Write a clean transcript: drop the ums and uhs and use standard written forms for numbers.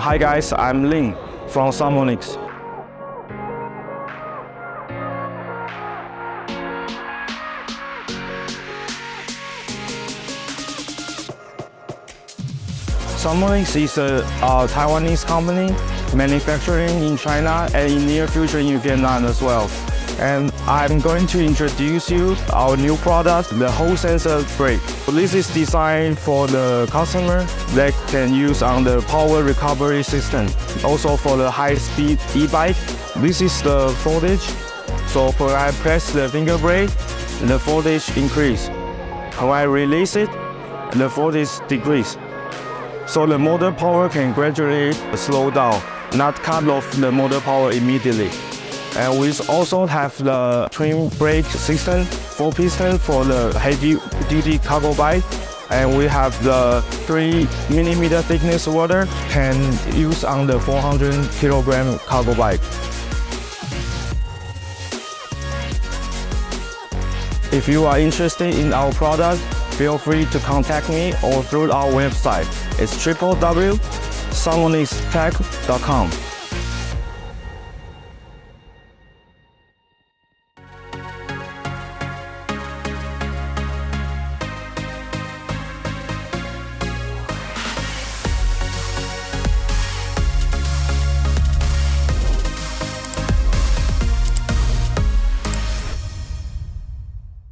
Hi guys, I'm Lin from SAMONIX. SAMONIX is a Taiwanese company manufacturing in China and in near future in Vietnam as well. And I'm going to introduce you our new product, the whole sensor brake. This is designed for the customer that can use on the power recovery system. Also for the high-speed e-bike, this is the voltage. So when I press the finger brake, the voltage increase. When I release it, the voltage decrease. So the motor power can gradually slow down, not cut off the motor power immediately. And we also have the twin brake system, 4-piston for the heavy-duty cargo bike. And we have the 3mm thickness water can use on the 400kg cargo bike. If you are interested in our product, feel free to contact me or through our website. It's www.samonixtech.com.